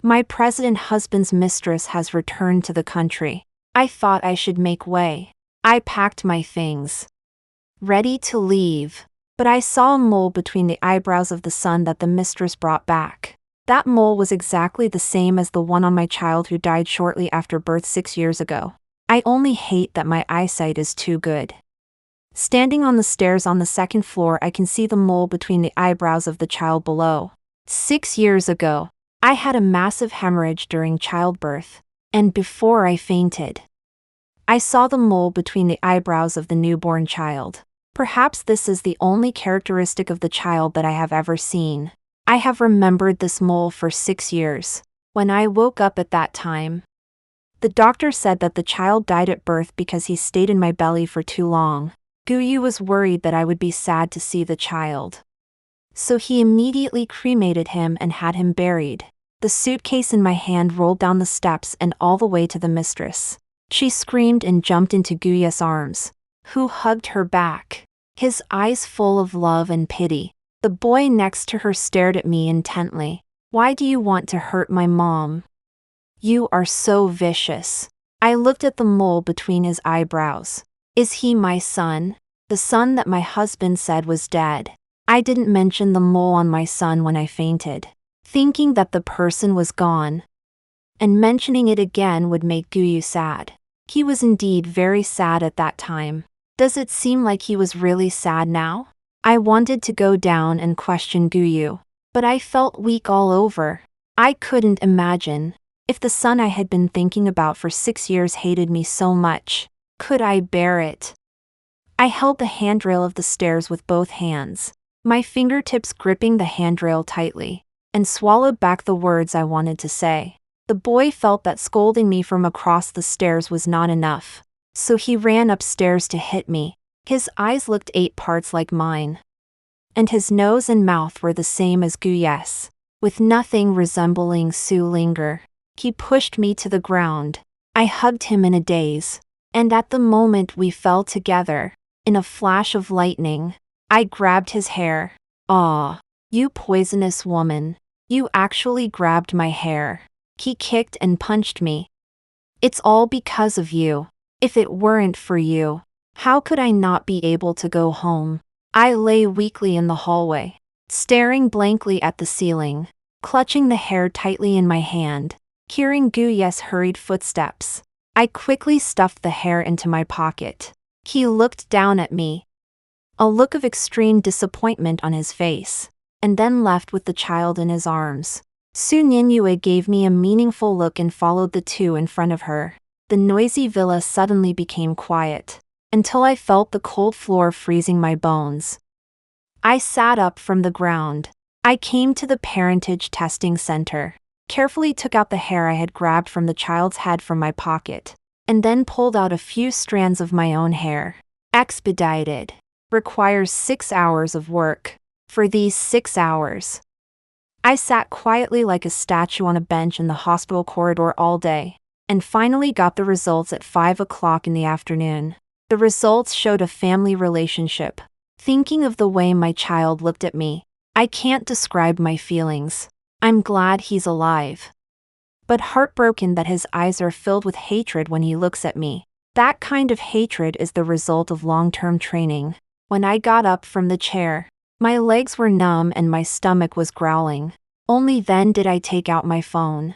My president husband's mistress has returned to the country. I thought I should make way. I packed my things, ready to leave. But I saw a mole between the eyebrows of the son that the mistress brought back. That mole was exactly the same as the one on my child who died shortly after birth 6 years ago. I only hate that my eyesight is too good. Standing on the stairs on the second floor, I can see the mole between the eyebrows of the child below. 6 years ago, I had a massive hemorrhage during childbirth, and before I fainted, I saw the mole between the eyebrows of the newborn child. Perhaps this is the only characteristic of the child that I have ever seen. I have remembered this mole for 6 years. When I woke up at that time, the doctor said that the child died at birth because he stayed in my belly for too long. Guyu was worried that I would be sad to see the child, so he immediately cremated him and had him buried. The suitcase in my hand rolled down the steps and all the way to the mistress. She screamed and jumped into Guyu's arms, who hugged her back, his eyes full of love and pity. The boy next to her stared at me intently. "Why do you want to hurt my mom? You are so vicious." I looked at the mole between his eyebrows. Is he my son? The son that my husband said was dead. I didn't mention the mole on my son when I fainted, thinking that the person was gone, and mentioning it again would make Guyu sad. He was indeed very sad at that time. Does it seem like he was really sad now? I wanted to go down and question Guyu, but I felt weak all over. I couldn't imagine if the son I had been thinking about for 6 years hated me so much. Could I bear it? I held the handrail of the stairs with both hands, my fingertips gripping the handrail tightly, and swallowed back the words I wanted to say. The boy felt that scolding me from across the stairs was not enough, so he ran upstairs to hit me. His eyes looked 8 parts like mine, and his nose and mouth were the same as Guyu's, with nothing resembling Su Linger. He pushed me to the ground. I hugged him in a daze, and at the moment we fell together. In a flash of lightning, I grabbed his hair. "Aw, you poisonous woman. You actually grabbed my hair." He kicked and punched me. "It's all because of you. If it weren't for you, how could I not be able to go home?" I lay weakly in the hallway, staring blankly at the ceiling, clutching the hair tightly in my hand, hearing Guyu's hurried footsteps. I quickly stuffed the hair into my pocket. He looked down at me, a look of extreme disappointment on his face, and then left with the child in his arms. Su Ninyue gave me a meaningful look and followed the two in front of her. The noisy villa suddenly became quiet, until I felt the cold floor freezing my bones. I sat up from the ground. I came to the parentage testing center, carefully took out the hair I had grabbed from the child's head from my pocket, and then pulled out a few strands of my own hair. Expedited. Requires 6 hours of work. For these 6 hours, I sat quietly like a statue on a bench in the hospital corridor all day, and finally got the results at 5 o'clock in the afternoon. The results showed a family relationship. Thinking of the way my child looked at me, I can't describe my feelings. I'm glad he's alive, but heartbroken that his eyes are filled with hatred when he looks at me. That kind of hatred is the result of long-term training. When I got up from the chair, my legs were numb and my stomach was growling. Only then did I take out my phone,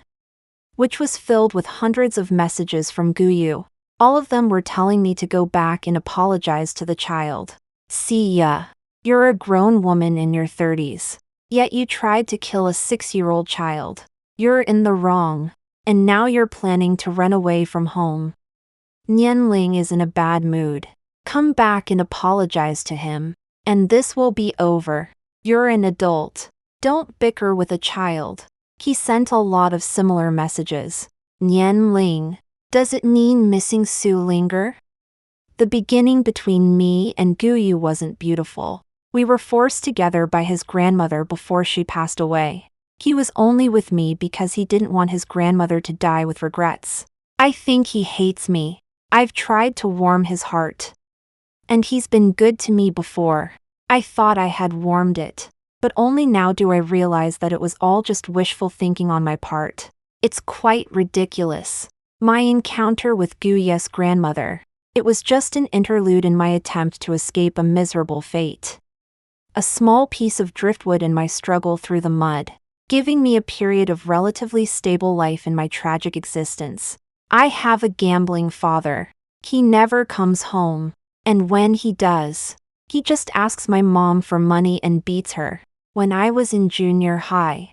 which was filled with hundreds of messages from Guyu. All of them were telling me to go back and apologize to the child. "See ya. You're a grown woman in your 30s. Yet you tried to kill a 6-year-old child. You're in the wrong. And now you're planning to run away from home. Nianling is in a bad mood. Come back and apologize to him, and this will be over. You're an adult. Don't bicker with a child." He sent a lot of similar messages. Nianling. Does it mean missing Su Linger? The beginning between me and Guyu wasn't beautiful. We were forced together by his grandmother before she passed away. He was only with me because he didn't want his grandmother to die with regrets. I think he hates me. I've tried to warm his heart, and he's been good to me before. I thought I had warmed it, but only now do I realize that it was all just wishful thinking on my part. It's quite ridiculous. My encounter with Guya's grandmother. It was just an interlude in my attempt to escape a miserable fate. A small piece of driftwood in my struggle through the mud, giving me a period of relatively stable life in my tragic existence. I have a gambling father. He never comes home. And when he does, he just asks my mom for money and beats her. When I was in junior high,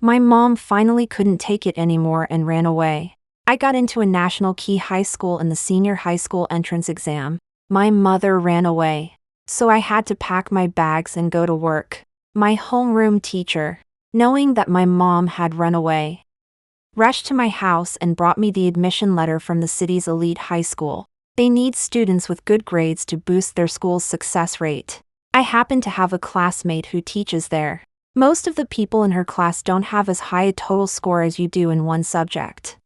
my mom finally couldn't take it anymore and ran away. I got into a national key high school in the senior high school entrance exam. My mother ran away, so I had to pack my bags and go to work. My homeroom teacher, knowing that my mom had run away, rushed to my house and brought me the admission letter from the city's elite high school. They need students with good grades to boost their school's success rate. I happen to have a classmate who teaches there. Most of the people in her class don't have as high a total score as you do in one subject.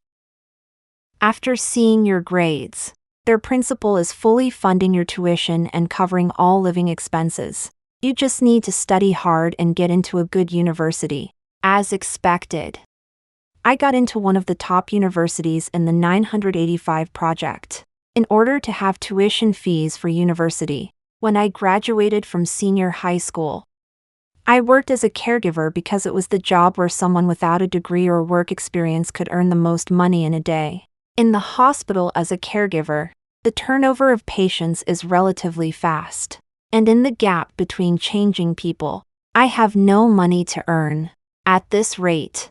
After seeing your grades, their principal is fully funding your tuition and covering all living expenses. You just need to study hard and get into a good university. As expected, I got into one of the top universities in the 985 project. In order to have tuition fees for university, when I graduated from senior high school, I worked as a caregiver because it was the job where someone without a degree or work experience could earn the most money in a day. In the hospital as a caregiver, the turnover of patients is relatively fast. And in the gap between changing people, I have no money to earn. At this rate,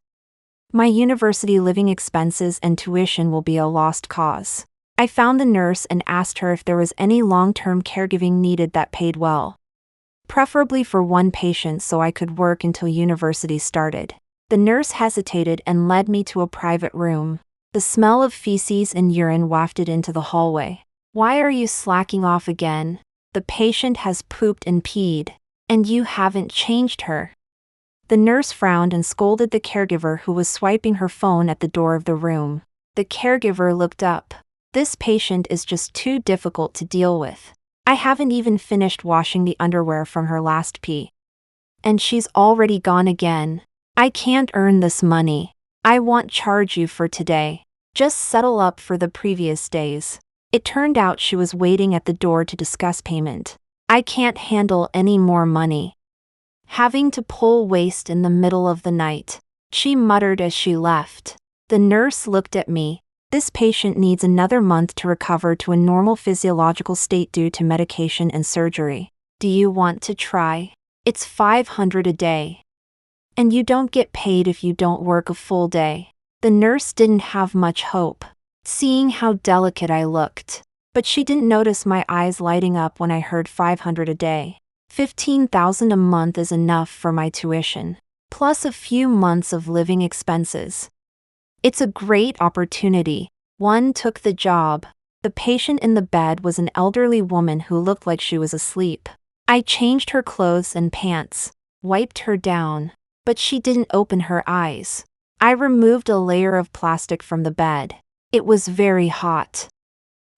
my university living expenses and tuition will be a lost cause. I found the nurse and asked her if there was any long-term caregiving needed that paid well, preferably for one patient so I could work until university started. The nurse hesitated and led me to a private room. The smell of feces and urine wafted into the hallway. Why are you slacking off again? The patient has pooped and peed, and you haven't changed her. The nurse frowned and scolded the caregiver who was swiping her phone at the door of the room. The caregiver looked up. This patient is just too difficult to deal with. I haven't even finished washing the underwear from her last pee. And she's already gone again. I can't earn this money. I won't charge you for today. Just settle up for the previous days. It turned out she was waiting at the door to discuss payment. I can't handle any more money. Having to pull waste in the middle of the night, she muttered as she left. The nurse looked at me. This patient needs another month to recover to a normal physiological state due to medication and surgery. Do you want to try? It's $500 a day. And you don't get paid if you don't work a full day. The nurse didn't have much hope, seeing how delicate I looked. But she didn't notice my eyes lighting up when I heard $500 a day. $15,000 a month is enough for my tuition, plus a few months of living expenses. It's a great opportunity. One took the job. The patient in the bed was an elderly woman who looked like she was asleep. I changed her clothes and pants, wiped her down, but she didn't open her eyes. I removed a layer of plastic from the bed. It was very hot.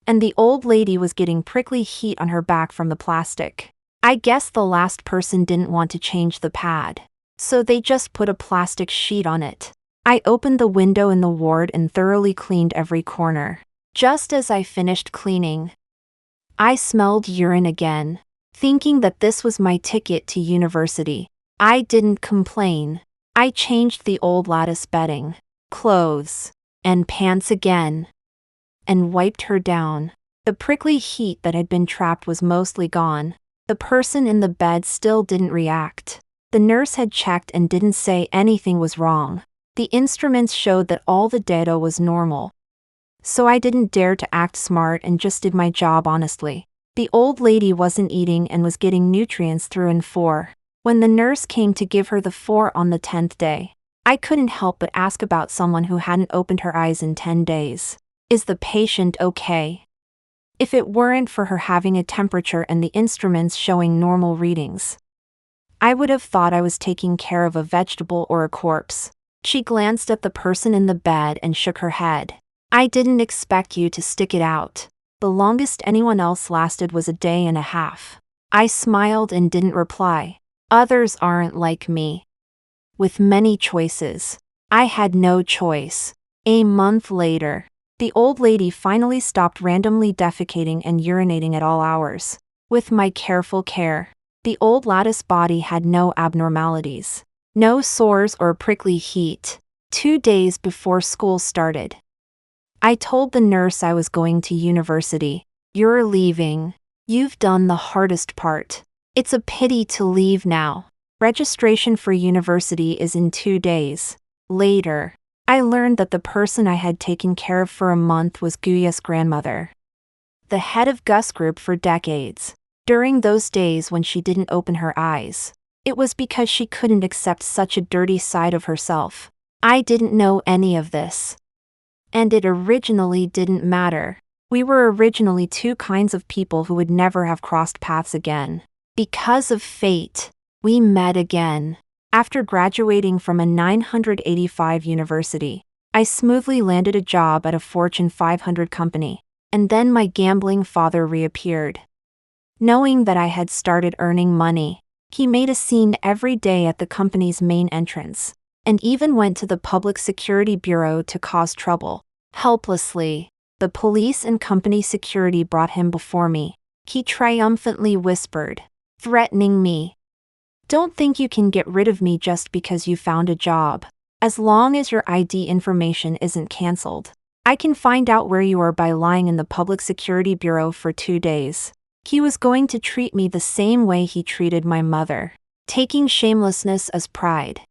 And the old lady was getting prickly heat on her back from the plastic. I guess the last person didn't want to change the pad, so they just put a plastic sheet on it. I opened the window in the ward and thoroughly cleaned every corner. Just as I finished cleaning, I smelled urine again, thinking that this was my ticket to university. I didn't complain. I changed the old lattice bedding, clothes, and pants again, and wiped her down. The prickly heat that had been trapped was mostly gone. The person in the bed still didn't react. The nurse had checked and didn't say anything was wrong. The instruments showed that all the data was normal. So I didn't dare to act smart and just did my job honestly. The old lady wasn't eating and was getting nutrients through and for. When the nurse came to give her the 4 on the 10th day, I couldn't help but ask about someone who hadn't opened her eyes in 10 days. Is the patient okay? If it weren't for her having a temperature and the instruments showing normal readings, I would have thought I was taking care of a vegetable or a corpse. She glanced at the person in the bed and shook her head. I didn't expect you to stick it out. The longest anyone else lasted was a day and a half. I smiled and didn't reply. Others aren't like me, with many choices. I had no choice. A month later, the old lady finally stopped randomly defecating and urinating at all hours. With my careful care, the old lattice body had no abnormalities, no sores or prickly heat. 2 days before school started, I told the nurse I was going to university. "You're leaving. You've done the hardest part. It's a pity to leave now. Registration for university is in 2 days." Later, I learned that the person I had taken care of for a month was Guya's grandmother, the head of Gus Group for decades. During those days when she didn't open her eyes, it was because she couldn't accept such a dirty side of herself. I didn't know any of this. And it originally didn't matter. We were originally two kinds of people who would never have crossed paths again. Because of fate, we met again. After graduating from a 985 university, I smoothly landed a job at a Fortune 500 company, and then my gambling father reappeared. Knowing that I had started earning money, he made a scene every day at the company's main entrance, and even went to the Public Security Bureau to cause trouble. Helplessly, the police and company security brought him before me. He triumphantly whispered, threatening me, "Don't think you can get rid of me just because you found a job. As long as your ID information isn't cancelled, I can find out where you are by lying in the Public Security Bureau for 2 days." He was going to treat me the same way he treated my mother, taking shamelessness as pride.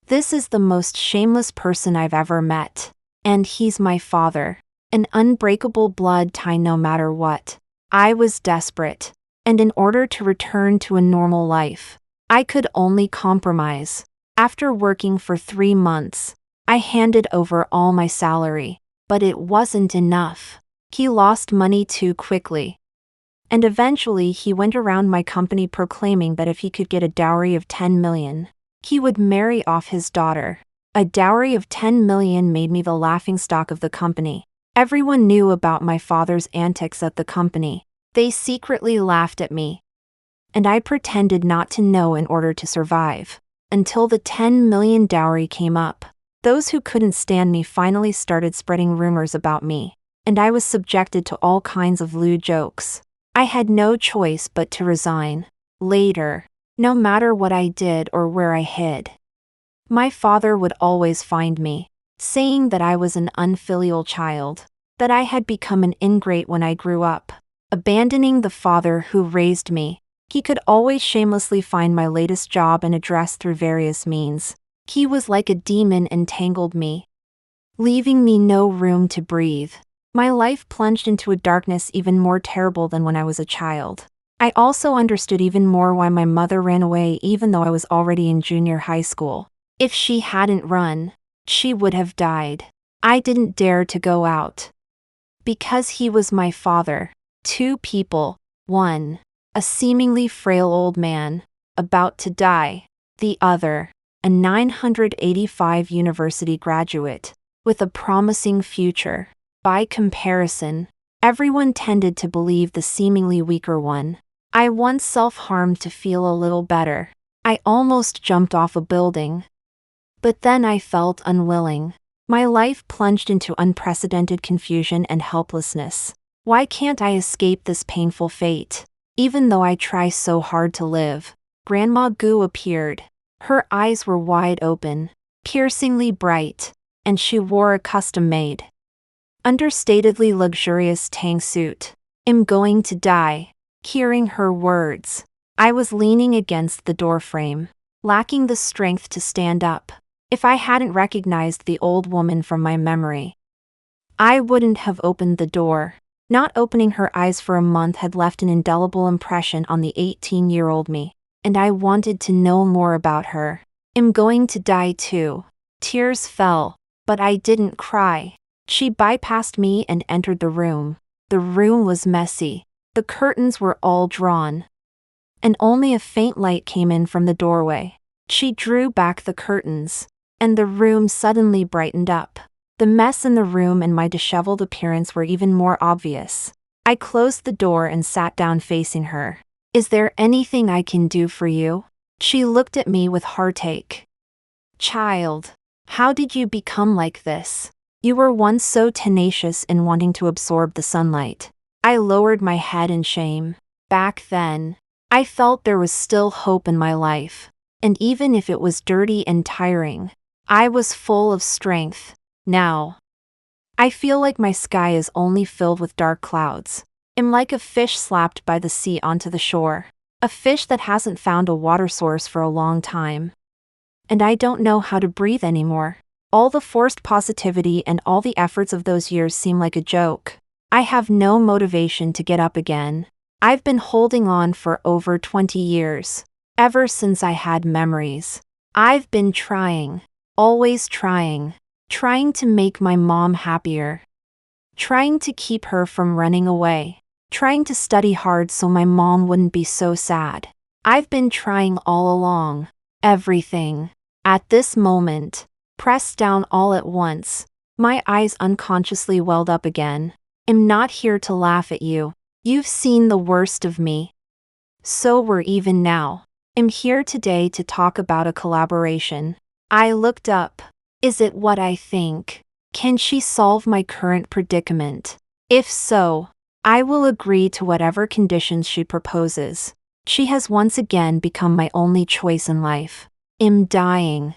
This is the most shameless person I've ever met. And he's my father. An unbreakable blood tie no matter what. I was desperate, and in order to return to a normal life, I could only compromise. After working for 3 months, I handed over all my salary, but it wasn't enough. He lost money too quickly. And eventually he went around my company proclaiming that if he could get a dowry of 10 million, he would marry off his daughter. A dowry of 10 million made me the laughingstock of the company. Everyone knew about my father's antics at the company. They secretly laughed at me, and I pretended not to know in order to survive. Until the 10 million dowry came up. Those who couldn't stand me finally started spreading rumors about me, and I was subjected to all kinds of lewd jokes. I had no choice but to resign. Later, no matter what I did or where I hid, my father would always find me, saying that I was an unfilial child, that I had become an ingrate when I grew up, abandoning the father who raised me. He could always shamelessly find my latest job and address through various means. He was like a demon entangled me, leaving me no room to breathe. My life plunged into a darkness even more terrible than when I was a child. I also understood even more why my mother ran away even though I was already in junior high school. If she hadn't run, she would have died. I didn't dare to go out. Because he was my father. 2 people. 1. A seemingly frail old man, about to die. The other, a 985 university graduate, with a promising future. By comparison, everyone tended to believe the seemingly weaker one. I once self-harmed to feel a little better. I almost jumped off a building. But then I felt unwilling. My life plunged into unprecedented confusion and helplessness. Why can't I escape this painful fate? Even though I try so hard to live. Grandma Gu appeared. Her eyes were wide open, piercingly bright, and she wore a custom-made, understatedly luxurious tang suit. "I'm going to die." Hearing her words, I was leaning against the doorframe, lacking the strength to stand up. If I hadn't recognized the old woman from my memory, I wouldn't have opened the door. Not opening her eyes for a month had left an indelible impression on the 18-year-old me, and I wanted to know more about her. "I'm going to die too." Tears fell, but I didn't cry. She bypassed me and entered the room. The room was messy. The curtains were all drawn, and only a faint light came in from the doorway. She drew back the curtains, and the room suddenly brightened up. The mess in the room and my disheveled appearance were even more obvious. I closed the door and sat down facing her. "Is there anything I can do for you?" She looked at me with heartache. "Child, How did you become like this? You were once so tenacious in wanting to absorb the sunlight. I lowered my head in shame. Back then, I felt there was still hope in my life. And even if it was dirty and tiring, I was full of strength. Now, I feel like my sky is only filled with dark clouds. I'm like a fish slapped by the sea onto the shore. A fish that hasn't found a water source for a long time. And I don't know how to breathe anymore. All the forced positivity and all the efforts of those years seem like a joke. I have no motivation to get up again. I've been holding on for over 20 years. Ever since I had memories. I've been trying. Always trying. Trying to make my mom happier. Trying to keep her from running away. Trying to study hard so my mom wouldn't be so sad. I've been trying all along. Everything. At this moment, pressed down all at once, my eyes unconsciously welled up again. I'm not here to laugh at you. You've seen the worst of me. So we're even now. I'm here today to talk about a collaboration. I looked up. Is it what I think? Can she solve my current predicament? If so, I will agree to whatever conditions she proposes. She has once again become my only choice in life. I'm dying.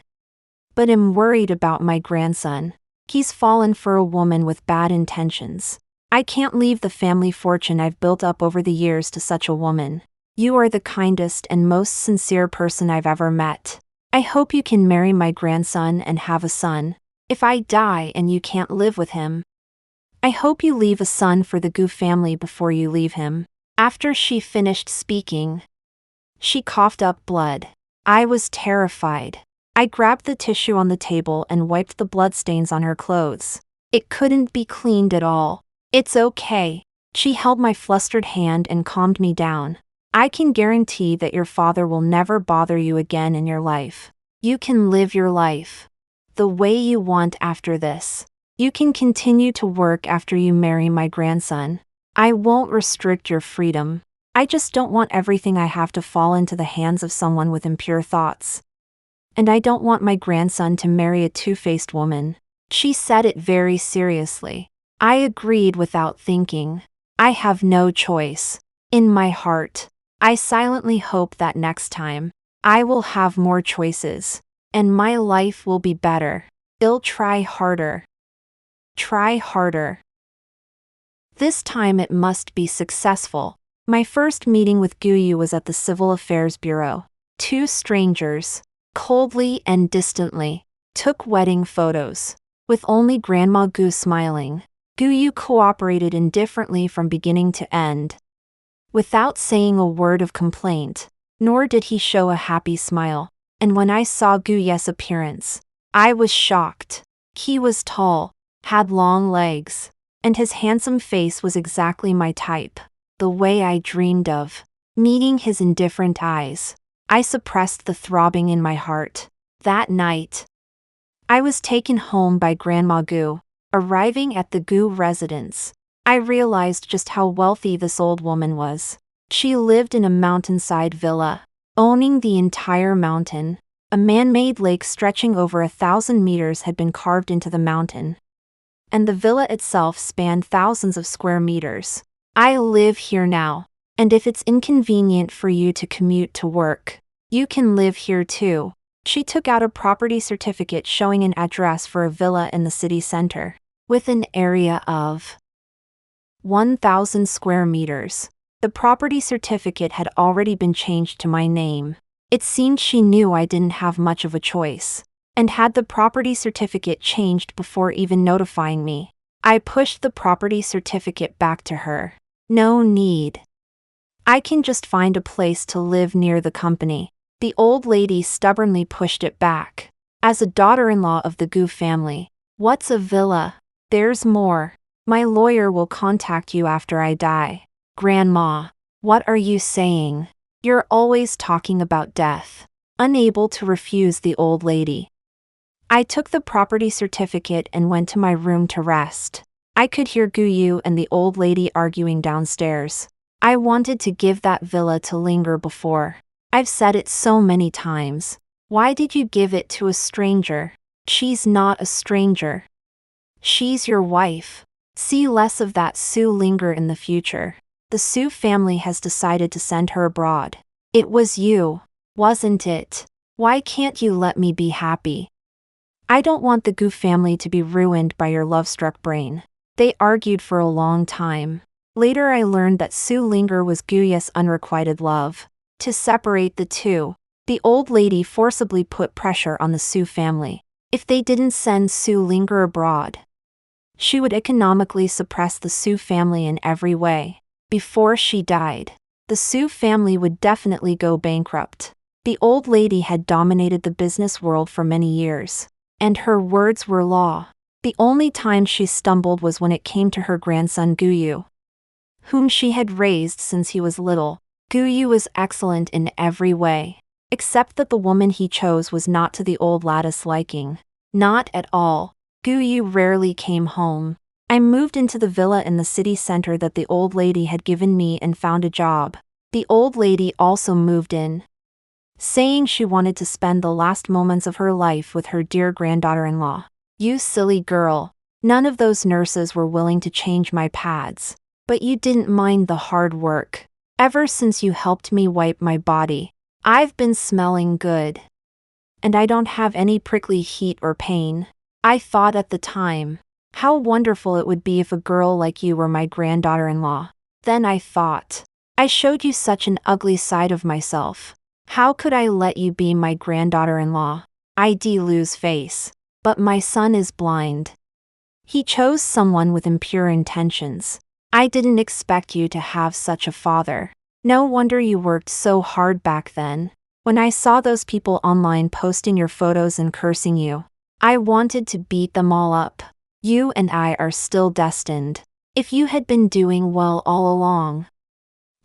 But I'm worried about my grandson. He's fallen for a woman with bad intentions. I can't leave the family fortune I've built up over the years to such a woman. You are the kindest and most sincere person I've ever met. I hope you can marry my grandson and have a son. If I die and you can't live with him, I hope you leave a son for the Gu family before you leave him. After she finished speaking, she coughed up blood. I was terrified. I grabbed the tissue on the table and wiped the bloodstains on her clothes. It couldn't be cleaned at all. It's okay. She held my flustered hand and calmed me down. I can guarantee that your father will never bother you again in your life. You can live your life the way you want after this. You can continue to work after you marry my grandson. I won't restrict your freedom. I just don't want everything I have to fall into the hands of someone with impure thoughts. And I don't want my grandson to marry a two-faced woman. She said it very seriously. I agreed without thinking. I have no choice. In my heart, I silently hope that next time, I will have more choices. And my life will be better. I'll try harder. Try harder. This time it must be successful. My first meeting with Guyu was at the Civil Affairs Bureau. Two strangers, coldly and distantly, took wedding photos. With only Grandma Gu smiling, Guyu cooperated indifferently from beginning to end. Without saying a word of complaint, nor did he show a happy smile. And when I saw Guyu's appearance, I was shocked. He was tall, had long legs, and his handsome face was exactly my type, the way I dreamed of. Meeting his indifferent eyes, I suppressed the throbbing in my heart. That night, I was taken home by Grandma Gu. Arriving at the Gu residence, I realized just how wealthy this old woman was. She lived in a mountainside villa, owning the entire mountain. A man-made lake stretching over 1,000 meters had been carved into the mountain. And the villa itself spanned thousands of square meters. I live here now, and if it's inconvenient for you to commute to work, you can live here too. She took out a property certificate showing an address for a villa in the city center, with an area of 1,000 square meters. The property certificate had already been changed to my name. It seemed she knew I didn't have much of a choice, and had the property certificate changed before even notifying me. I pushed the property certificate back to her. No need. I can just find a place to live near the company. The old lady stubbornly pushed it back. As a daughter-in-law of the Gu family, what's a villa? There's more. My lawyer will contact you after I die. Grandma, what are you saying? You're always talking about death. Unable to refuse the old lady, I took the property certificate and went to my room to rest. I could hear Guyu and the old lady arguing downstairs. I wanted to give that villa to Linger before. I've said it so many times. Why did you give it to a stranger? She's not a stranger. She's your wife. See less of that Sue Linger in the future. The Sue family has decided to send her abroad. It was you, wasn't it? Why can't you let me be happy? I don't want the Gu family to be ruined by your love-struck brain. They argued for a long time. Later I learned that Sue Linger was Guya's unrequited love. To separate the two, the old lady forcibly put pressure on the Sue family. If they didn't send Sue Linger abroad, she would economically suppress the Sue family in every way. Before she died, the Sue family would definitely go bankrupt. The old lady had dominated the business world for many years, and her words were law. The only time she stumbled was when it came to her grandson Guyu, whom she had raised since he was little. Guyu was excellent in every way, except that the woman he chose was not to the old lad's liking. Not at all. Guyu rarely came home. I moved into the villa in the city center that the old lady had given me and found a job. The old lady also moved in, saying she wanted to spend the last moments of her life with her dear granddaughter-in-law. You silly girl. None of those nurses were willing to change my pads. But you didn't mind the hard work. Ever since you helped me wipe my body, I've been smelling good. And I don't have any prickly heat or pain. I thought at the time, how wonderful it would be if a girl like you were my granddaughter-in-law. Then I thought, I showed you such an ugly side of myself. How could I let you be my granddaughter-in-law? I'd lose face. But my son is blind. He chose someone with impure intentions. I didn't expect you to have such a father. No wonder you worked so hard back then. When I saw those people online posting your photos and cursing you, I wanted to beat them all up. You and I are still destined. If you had been doing well all along,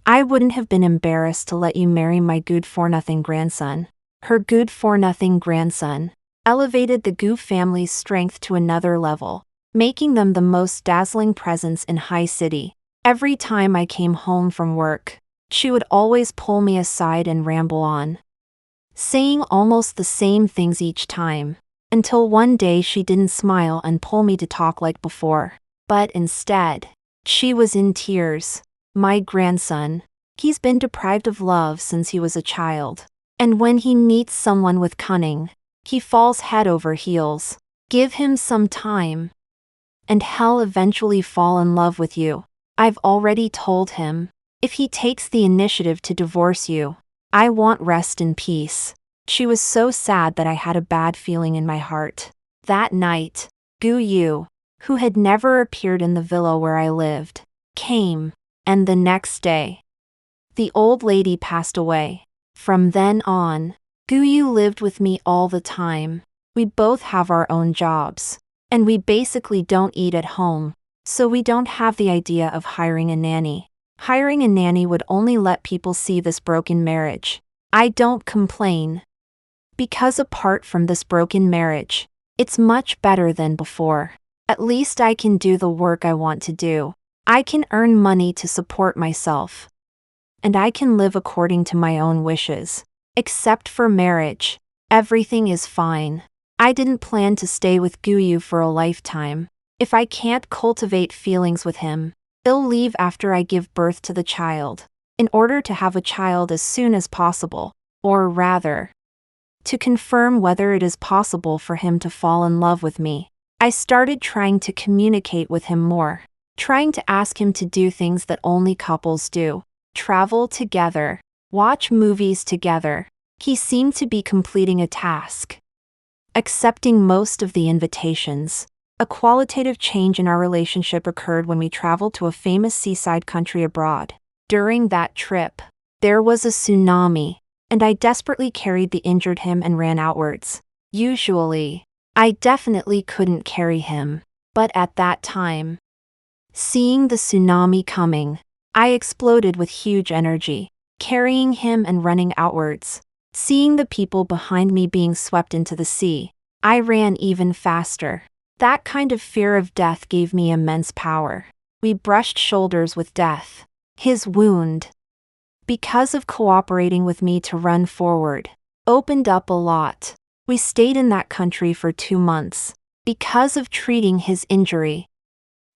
I wouldn't have been embarrassed to let you marry my good-for-nothing grandson. Her good-for-nothing grandson elevated the Gu family's strength to another level, making them the most dazzling presence in High City. Every time I came home from work, she would always pull me aside and ramble on, saying almost the same things each time, until one day she didn't smile and pull me to talk like before, but instead, she was in tears. My grandson, he's been deprived of love since he was a child, and when he meets someone with cunning, he falls head over heels. Give him some time, and he'll eventually fall in love with you. I've already told him, if he takes the initiative to divorce you, I want rest and peace. She was so sad that I had a bad feeling in my heart. That night, Gu Yu, who had never appeared in the villa where I lived, came, and the next day, the old lady passed away. From then on, Gu Yu lived with me all the time. We both have our own jobs, and we basically don't eat at home, so we don't have the idea of hiring a nanny. Hiring a nanny would only let people see this broken marriage. I don't complain, because apart from this broken marriage, it's much better than before. At least I can do the work I want to do. I can earn money to support myself, and I can live according to my own wishes. Except for marriage, everything is fine. I didn't plan to stay with Guyu for a lifetime. If I can't cultivate feelings with him, I'll leave after I give birth to the child, in order to have a child as soon as possible, or rather, to confirm whether it is possible for him to fall in love with me. I started trying to communicate with him more, trying to ask him to do things that only couples do. Travel together, watch movies together. He seemed to be completing a task, accepting most of the invitations. A qualitative change in our relationship occurred when we traveled to a famous seaside country abroad. During that trip, there was a tsunami, and I desperately carried the injured him and ran outwards. Usually, I definitely couldn't carry him, but at that time, seeing the tsunami coming, I exploded with huge energy, carrying him and running outwards. Seeing the people behind me being swept into the sea, I ran even faster. That kind of fear of death gave me immense power. We brushed shoulders with death. His wound, because of cooperating with me to run forward, opened up a lot. We stayed in that country for 2 months because of treating his injury.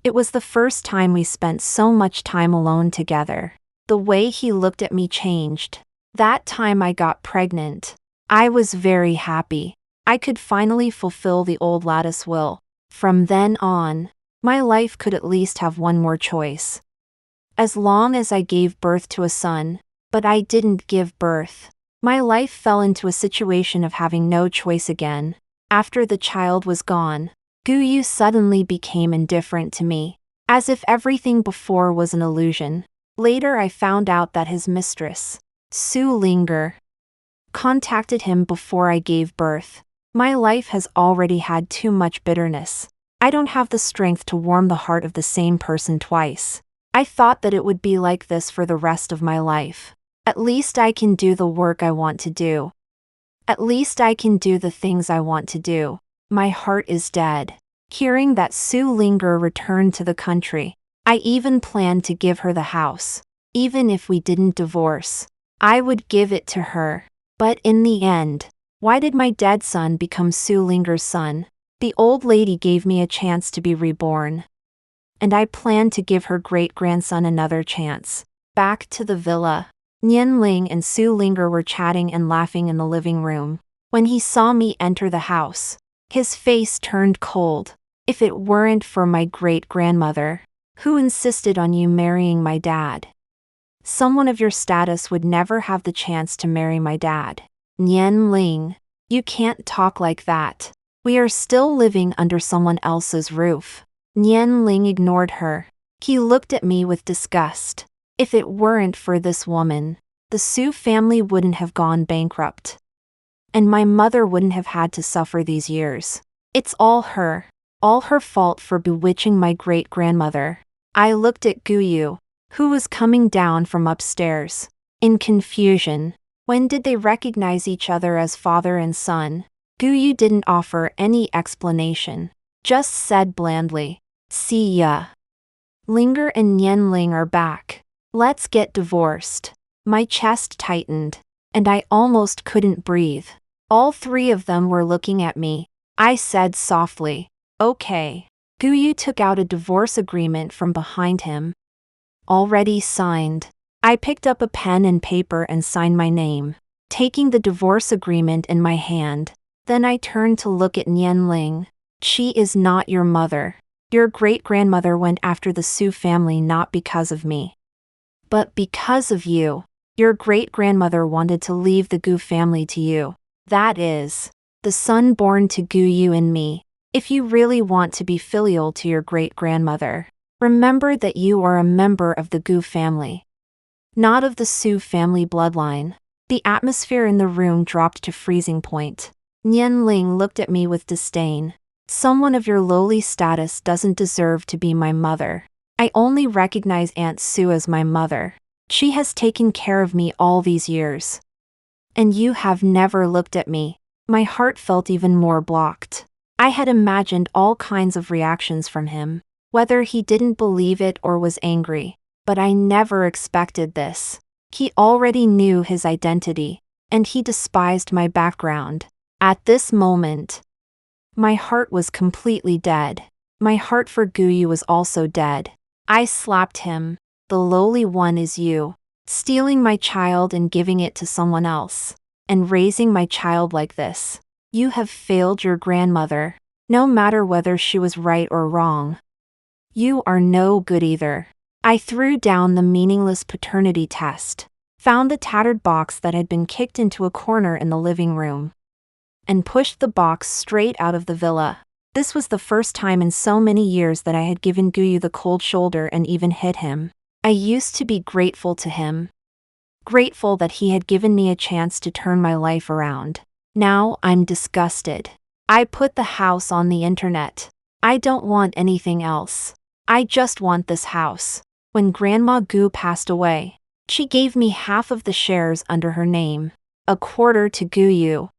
It was the first time we spent so much time alone together. The way he looked at me changed. That time I got pregnant. I was very happy. I could finally fulfill the old lattice will. From then on, my life could at least have one more choice. As long as I gave birth to a son, but I didn't give birth. My life fell into a situation of having no choice again. After the child was gone, Guyu suddenly became indifferent to me, as if everything before was an illusion. Later I found out that his mistress, Su Linger, contacted him before I gave birth. My life has already had too much bitterness. I don't have the strength to warm the heart of the same person twice. I thought that it would be like this for the rest of my life. At least I can do the work I want to do. At least I can do the things I want to do. My heart is dead. Hearing that Su Linger returned to the country, I even planned to give her the house. Even if we didn't divorce, I would give it to her. But in the end, why did my dead son become Su Linger's son? The old lady gave me a chance to be reborn. And I planned to give her great-grandson another chance. Back to the villa. Nian Ling and Su Linger were chatting and laughing in the living room. When he saw me enter the house, his face turned cold. If it weren't for my great-grandmother, who insisted on you marrying my dad, someone of your status would never have the chance to marry my dad. Nian Ling, you can't talk like that. We are still living under someone else's roof. Nian Ling ignored her. He looked at me with disgust. If it weren't for this woman, the Su family wouldn't have gone bankrupt. And my mother wouldn't have had to suffer these years. It's all her fault for bewitching my great-grandmother. I looked at Guyu, who was coming down from upstairs, in confusion. When did they recognize each other as father and son? Guyu didn't offer any explanation, just said blandly, "See ya." Linger and Nian Ling are back. Let's get divorced. My chest tightened, and I almost couldn't breathe. All three of them were looking at me. I said softly, "Okay." Guyu took out a divorce agreement from behind him. Already signed. I picked up a pen and paper and signed my name, taking the divorce agreement in my hand. Then I turned to look at Nian Ling. She is not your mother. Your great-grandmother went after the Su family not because of me, but because of you. Your great-grandmother wanted to leave the Gu family to you. That is, the son born to Guyu and me. If you really want to be filial to your great-grandmother, remember that you are a member of the Gu family, not of the Su family bloodline. The atmosphere in the room dropped to freezing point. Nian Ling looked at me with disdain. Someone of your lowly status doesn't deserve to be my mother. I only recognize Aunt Su as my mother. She has taken care of me all these years. And you have never looked at me. My heart felt even more blocked. I had imagined all kinds of reactions from him, whether he didn't believe it or was angry. But I never expected this. He already knew his identity, and he despised my background. At this moment, my heart was completely dead. My heart for Guyu was also dead. I slapped him. The lowly one is you, stealing my child and giving it to someone else, and raising my child like this. You have failed your grandmother, no matter whether she was right or wrong. You are no good either. I threw down the meaningless paternity test, found the tattered box that had been kicked into a corner in the living room, and pushed the box straight out of the villa. This was the first time in so many years that I had given Guyu the cold shoulder and even hit him. I used to be grateful to him. Grateful that he had given me a chance to turn my life around. Now I'm disgusted. I put the house on the internet. I don't want anything else. I just want this house. When Grandma Gu passed away, she gave me half of the shares under her name, a quarter to Guyu,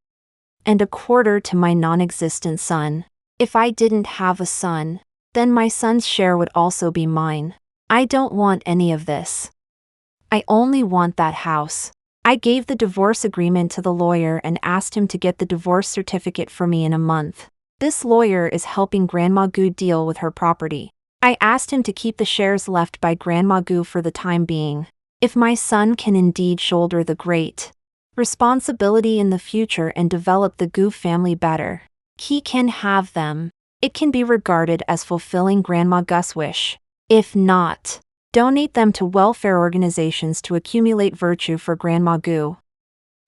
and a quarter to my non-existent son. If I didn't have a son, then my son's share would also be mine. I don't want any of this. I only want that house. I gave the divorce agreement to the lawyer and asked him to get the divorce certificate for me in a month. This lawyer is helping Grandma Gu deal with her property. I asked him to keep the shares left by Grandma Gu for the time being. If my son can indeed shoulder the great responsibility in the future and develop the Gu family better, he can have them. It can be regarded as fulfilling Grandma Gu's wish. If not, donate them to welfare organizations to accumulate virtue for Grandma Gu,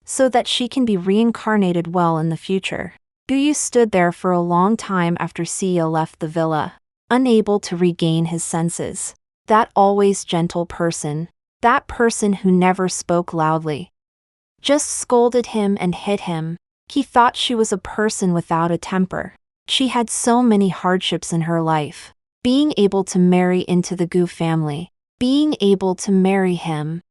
so that she can be reincarnated well in the future. Guyu stood there for a long time after Sia left the villa, unable to regain his senses. That always gentle person, that person who never spoke loudly, just scolded him and hit him. He thought she was a person without a temper. She had so many hardships in her life. Being able to marry into the Gu family, being able to marry him,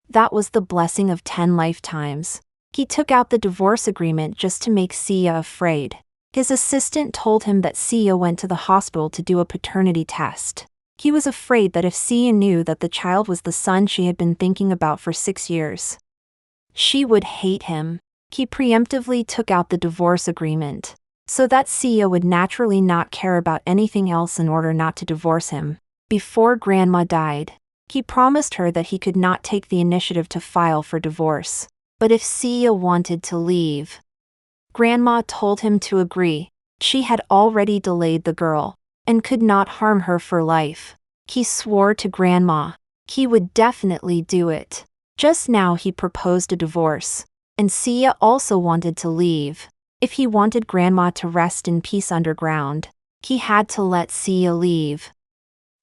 that was the blessing of 10 lifetimes. He took out the divorce agreement just to make Sia afraid. His assistant told him that Sia went to the hospital to do a paternity test. He was afraid that if Sia knew that the child was the son she had been thinking about for 6 years, she would hate him. He preemptively took out the divorce agreement, so that Sia would naturally not care about anything else in order not to divorce him. Before Grandma died, he promised her that he could not take the initiative to file for divorce. But if Sia wanted to leave, Grandma told him to agree. She had already delayed the girl, and could not harm her for life. He swore to Grandma he would definitely do it. Just now he proposed a divorce, and Sia also wanted to leave. If he wanted Grandma to rest in peace underground, he had to let Sia leave.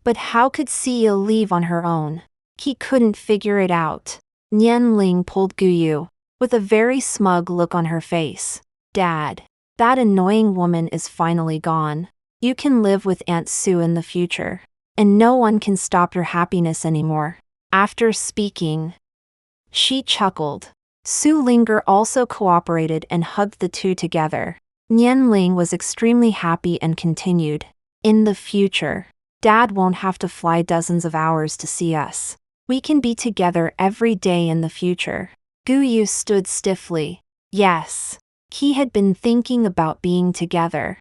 But how could Sia leave on her own? He couldn't figure it out. Nian Ling pulled Guyu, with a very smug look on her face. Dad, that annoying woman is finally gone. You can live with Aunt Sue in the future, and no one can stop your happiness anymore. After speaking, she chuckled. Su Linger also cooperated and hugged the two together. Nian Ling was extremely happy and continued. In the future, Dad won't have to fly dozens of hours to see us. We can be together every day in the future. Guyu stood stiffly. Yes, he had been thinking about being together.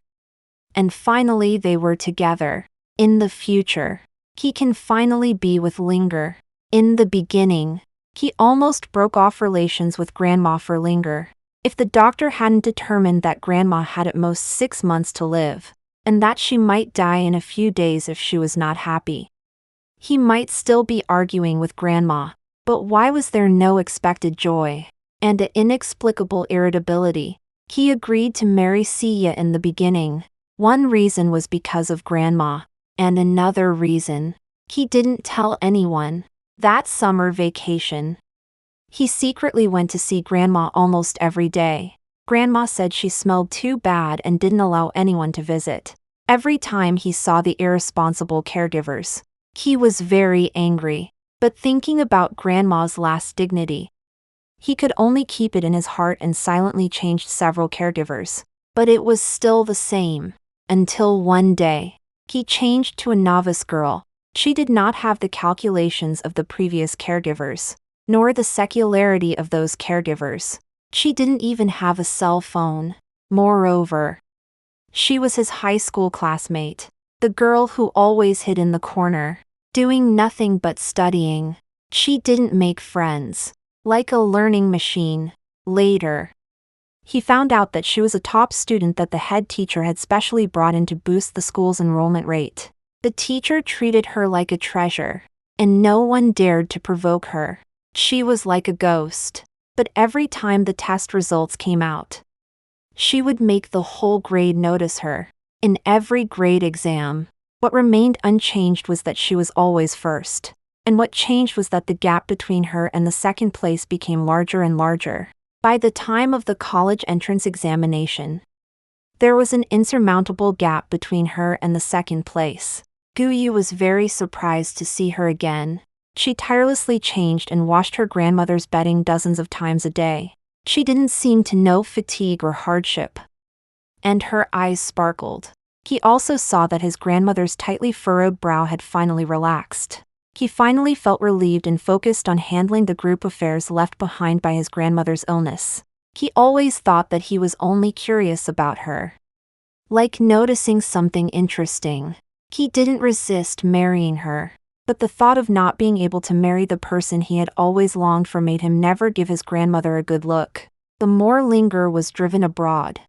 And finally they were together. In the future, he can finally be with Linger. In the beginning, he almost broke off relations with Grandma for Linger. If the doctor hadn't determined that Grandma had at most 6 months to live, and that she might die in a few days if she was not happy, he might still be arguing with Grandma. But why was there no expected joy and an inexplicable irritability? He agreed to marry Sia in the beginning. One reason was because of Grandma, and another reason, he didn't tell anyone. That summer vacation, he secretly went to see Grandma almost every day. Grandma said she smelled too bad and didn't allow anyone to visit. Every time he saw the irresponsible caregivers, he was very angry. But thinking about Grandma's last dignity, he could only keep it in his heart and silently changed several caregivers. But it was still the same. Until one day, he changed to a novice girl. She did not have the calculations of the previous caregivers, nor the secularity of those caregivers. She didn't even have a cell phone. Moreover, she was his high school classmate, the girl who always hid in the corner, doing nothing but studying. She didn't make friends. Like a learning machine. Later, he found out that she was a top student that the head teacher had specially brought in to boost the school's enrollment rate. The teacher treated her like a treasure, and no one dared to provoke her. She was like a ghost. But every time the test results came out, she would make the whole grade notice her. In every grade exam, what remained unchanged was that she was always first. And what changed was that the gap between her and the second place became larger and larger. By the time of the college entrance examination, there was an insurmountable gap between her and the second place. Guyu was very surprised to see her again. She tirelessly changed and washed her grandmother's bedding dozens of times a day. She didn't seem to know fatigue or hardship. And her eyes sparkled. He also saw that his grandmother's tightly furrowed brow had finally relaxed. He finally felt relieved and focused on handling the group affairs left behind by his grandmother's illness. He always thought that he was only curious about her, like noticing something interesting. He didn't resist marrying her, but the thought of not being able to marry the person he had always longed for made him never give his grandmother a good look. The more Linger was driven abroad,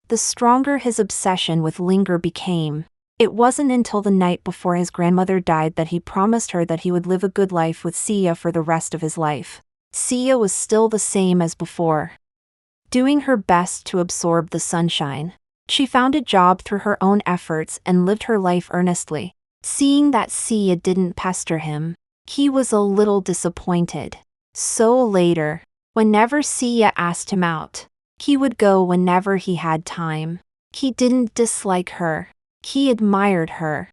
the stronger his obsession with Linger became. It wasn't until the night before his grandmother died that he promised her that he would live a good life with Sia for the rest of his life. Sia was still the same as before, doing her best to absorb the sunshine. She found a job through her own efforts and lived her life earnestly. Seeing that Sia didn't pester him, he was a little disappointed. So later, whenever Sia asked him out, he would go whenever he had time. He didn't dislike her. He admired her.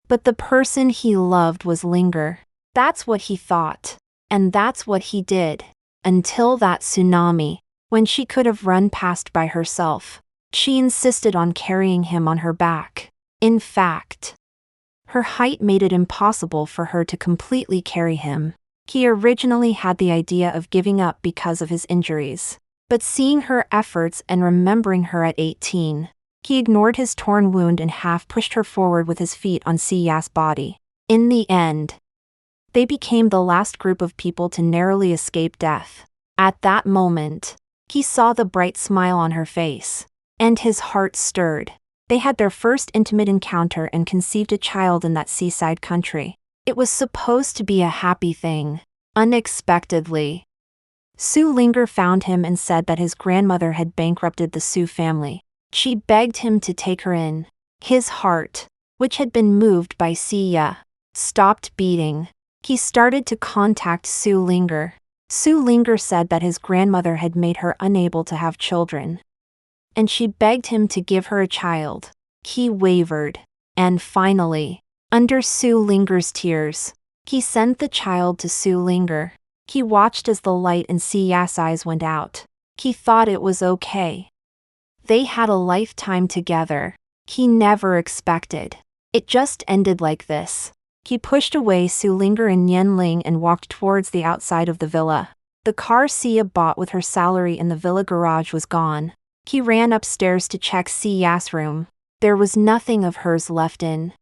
But the person he loved was Linger. That's what he thought. And that's what he did. Until that tsunami, when she could have run past by herself. She insisted on carrying him on her back. In fact, her height made it impossible for her to completely carry him. He originally had the idea of giving up because of his injuries. But seeing her efforts and remembering her at 18, he ignored his torn wound and half-pushed her forward with his feet on Sia's body. In the end, they became the last group of people to narrowly escape death. At that moment, he saw the bright smile on her face, and his heart stirred. They had their first intimate encounter and conceived a child in that seaside country. It was supposed to be a happy thing. Unexpectedly, Sue Linger found him and said that his grandmother had bankrupted the Sue family. She begged him to take her in. His heart, which had been moved by Sia, stopped beating. He started to contact Sue Linger. Sue Linger said that his grandmother had made her unable to have children, and she begged him to give her a child. He wavered, and finally, under Sue Linger's tears, he sent the child to Sue Linger. He watched as the light in Sia's eyes went out. He thought it was okay. They had a lifetime together. He never expected it just ended like this. He pushed away Sue Linger and Nian Ling and walked towards the outside of the villa. The car Sia bought with her salary in the villa garage was gone. He ran upstairs to check Sia's room. There was nothing of hers left in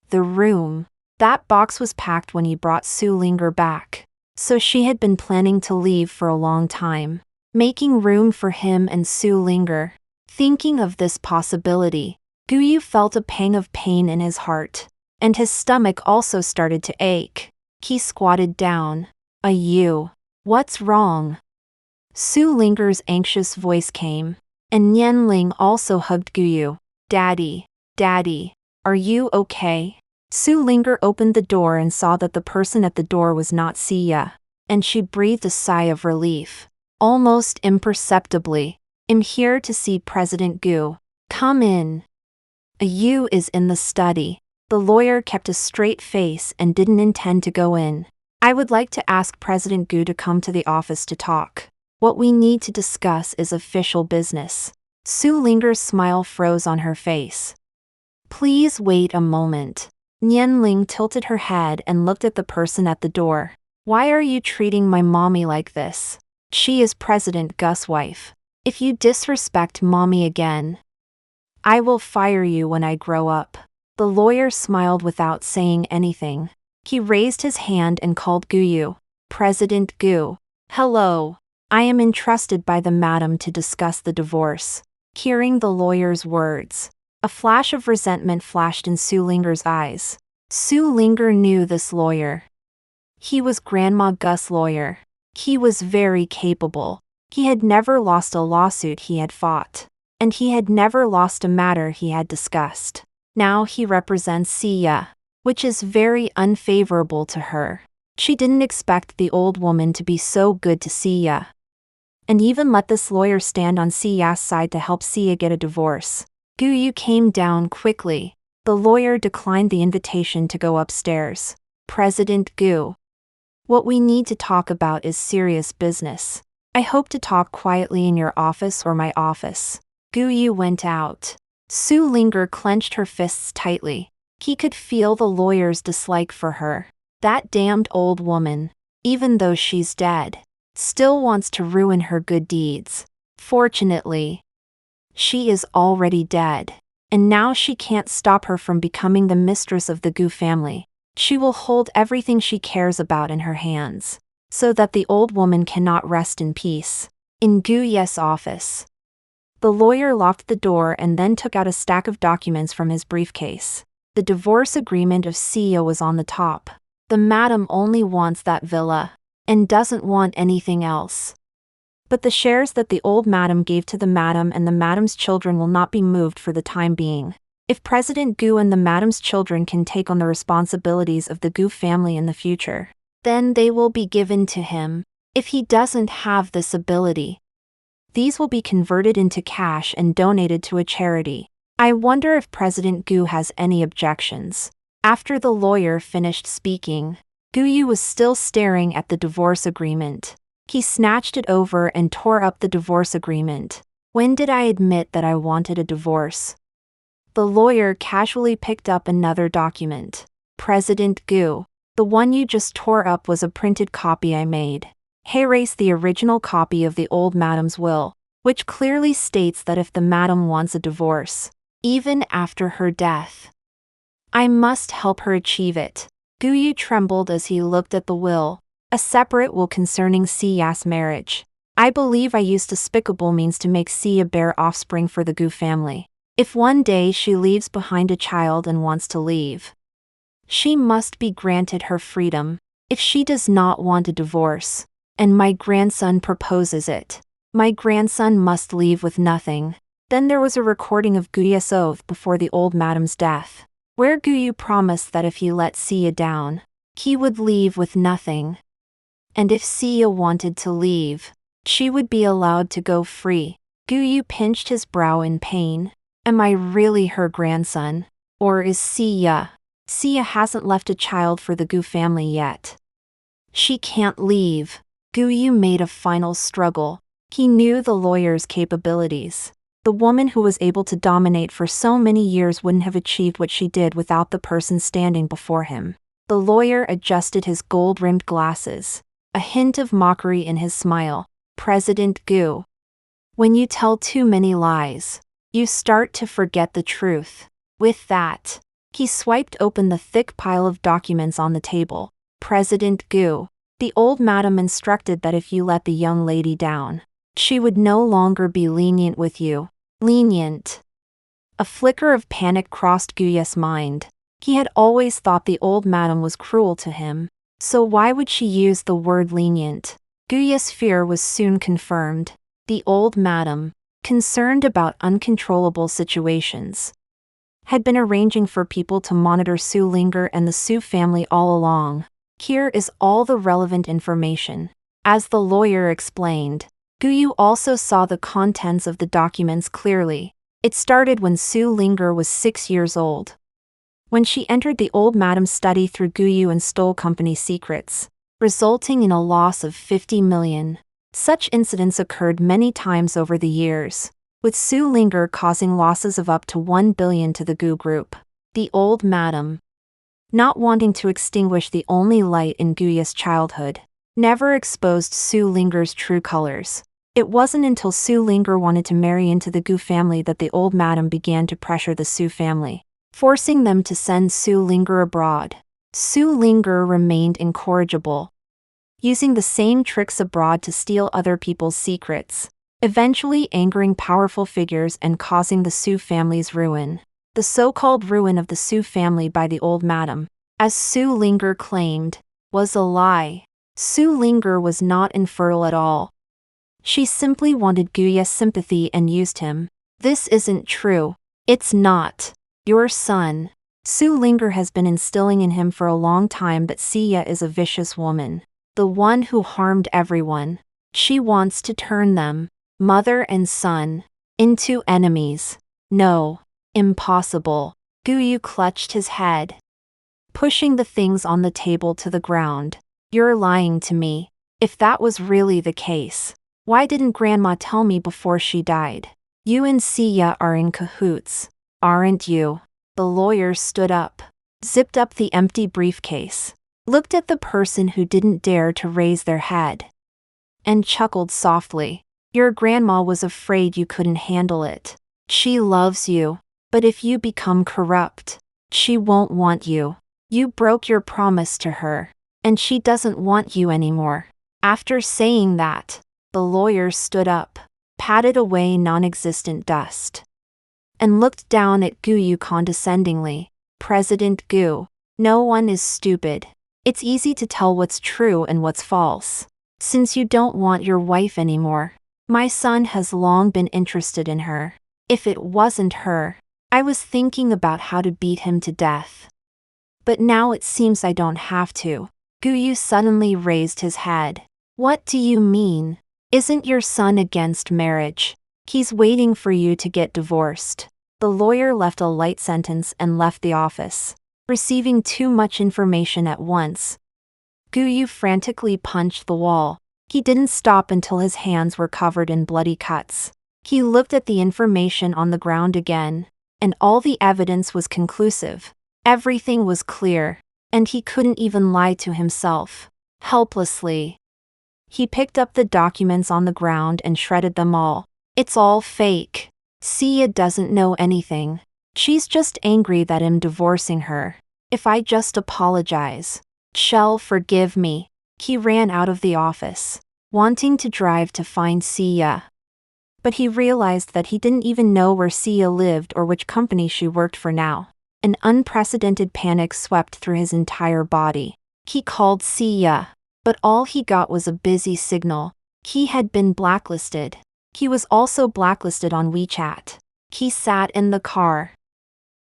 the room. That box was packed when he brought Sue Linger back. So she had been planning to leave for a long time, making room for him and Sue Linger. Thinking of this possibility, Guyu felt a pang of pain in his heart, and his stomach also started to ache. He squatted down. You. What's wrong? Sue Linger's anxious voice came, and Nian Ling also hugged Guyu. Daddy, are you okay? Sue Linger opened the door and saw that the person at the door was not Sia, and she breathed a sigh of relief. Almost imperceptibly, I'm here to see President Gu. Come in. Yu is in the study. The lawyer kept a straight face and didn't intend to go in. I would like to ask President Gu to come to the office to talk. What we need to discuss is official business. Sue Linger's smile froze on her face. Please wait a moment. Nian Ling tilted her head and looked at the person at the door. Why are you treating my mommy like this? She is President Gus' wife. If you disrespect mommy again, I will fire you when I grow up. The lawyer smiled without saying anything. He raised his hand and called Guyu. President Gu. Hello. I am entrusted by the madam to discuss the divorce. Hearing the lawyer's words, a flash of resentment flashed in Sue Linger's eyes. Sue Linger knew this lawyer. He was Grandma Gus' lawyer. He was very capable. He had never lost a lawsuit he had fought, and he had never lost a matter he had discussed. Now he represents Sia, which is very unfavorable to her. She didn't expect the old woman to be so good to Sia, and even let this lawyer stand on Sia's side to help Sia get a divorce. Guyu came down quickly. The lawyer declined the invitation to go upstairs. President Gu. What we need to talk about is serious business. I hope to talk quietly in your office or my office. Guyu went out. Sue Linger clenched her fists tightly. He could feel the lawyer's dislike for her. That damned old woman, even though she's dead, still wants to ruin her good deeds. Fortunately, she is already dead, and now she can't stop her from becoming the mistress of the Gu family. She will hold everything she cares about in her hands, so that the old woman cannot rest in peace. In Gu's office, the lawyer locked the door and then took out a stack of documents from his briefcase. The divorce agreement of Sia was on the top. The madam only wants that villa, and doesn't want anything else. But the shares that the old madam gave to the madam and the madam's children will not be moved for the time being. If President Gu and the madam's children can take on the responsibilities of the Gu family in the future, then they will be given to him. If he doesn't have this ability, these will be converted into cash and donated to a charity. I wonder if President Gu has any objections. After the lawyer finished speaking, Gu was still staring at the divorce agreement. He snatched it over and tore up the divorce agreement. When did I admit that I wanted a divorce? The lawyer casually picked up another document. President Gu, the one you just tore up was a printed copy I made. Erase the original copy of the old madam's will, which clearly states that if the madam wants a divorce, even after her death, I must help her achieve it. Gu trembled as he looked at the will, a separate will concerning Sia's marriage. I believe I used despicable means to make Sia bear offspring for the Gu family. If one day she leaves behind a child and wants to leave, she must be granted her freedom. If she does not want a divorce, and my grandson proposes it, my grandson must leave with nothing. Then there was a recording of Gu's oath before the old madam's death, where Gu promised that if he let Sia down, he would leave with nothing. And if Sia wanted to leave, she would be allowed to go free. Gu pinched his brow in pain. Am I really her grandson? Or is Sia? Sia hasn't left a child for the Gu family yet. She can't leave. Gu made a final struggle. He knew the lawyer's capabilities. The woman who was able to dominate for so many years wouldn't have achieved what she did without the person standing before him. The lawyer adjusted his gold-rimmed glasses, a hint of mockery in his smile. President Gu, when you tell too many lies, you start to forget the truth. With that, he swiped open the thick pile of documents on the table. President Gu, the old madam instructed that if you let the young lady down, she would no longer be lenient with you. Lenient. A flicker of panic crossed Gu's mind. He had always thought the old madam was cruel to him, so why would she use the word lenient? Gu's fear was soon confirmed. The old madam, concerned about uncontrollable situations, had been arranging for people to monitor Su Linger and the Su family all along. Here is all the relevant information. As the lawyer explained, Gu also saw the contents of the documents clearly. It started when Su Linger was 6 years old, when she entered the old madam's study through Gu and stole company secrets, resulting in a loss of 50 million. Such incidents occurred many times over the years, with Su Linger causing losses of up to 1 billion to the Gu group. The old madam, not wanting to extinguish the only light in Gu's childhood, never exposed Su Linger's true colors. It wasn't until Su Linger wanted to marry into the Gu family that the old madam began to pressure the Su family, forcing them to send Su Linger abroad. Su Linger remained incorrigible, using the same tricks abroad to steal other people's secrets, eventually angering powerful figures and causing the Su family's ruin. The so-called ruin of the Su family by the old madam, as Su Linger claimed, was a lie. Su Linger was not infertile at all. She simply wanted Gu's sympathy and used him. This isn't true. It's not. Your son. Su Linger has been instilling in him for a long time that Sia is a vicious woman, the one who harmed everyone. She wants to turn them, mother and son, into enemies. No. Impossible. Gu clutched his head, pushing the things on the table to the ground. You're lying to me. If that was really the case, why didn't Grandma tell me before she died? You and Sia are in cahoots, aren't you? The lawyer stood up, zipped up the empty briefcase, looked at the person who didn't dare to raise their head, and chuckled softly. Your grandma was afraid you couldn't handle it. She loves you, but if you become corrupt, she won't want you. You broke your promise to her, and she doesn't want you anymore. After saying that, the lawyer stood up, patted away non-existent dust, and looked down at Guyu condescendingly. President Gu, no one is stupid. It's easy to tell what's true and what's false. Since you don't want your wife anymore, my son has long been interested in her. If it wasn't her, I was thinking about how to beat him to death. But now it seems I don't have to. Guyu suddenly raised his head. What do you mean? Isn't your son against marriage? He's waiting for you to get divorced. The lawyer left a light sentence and left the office, receiving too much information at once. Guyu frantically punched the wall. He didn't stop until his hands were covered in bloody cuts. He looked at the information on the ground again, and all the evidence was conclusive. Everything was clear, and he couldn't even lie to himself. Helplessly, he picked up the documents on the ground and shredded them all. It's all fake. Sia doesn't know anything. She's just angry that I'm divorcing her. If I just apologize, she'll forgive me. He ran out of the office, wanting to drive to find Sia. But he realized that he didn't even know where Sia lived or which company she worked for now. An unprecedented panic swept through his entire body. He called Sia, but all he got was a busy signal. He had been blacklisted. He was also blacklisted on WeChat. He sat in the car,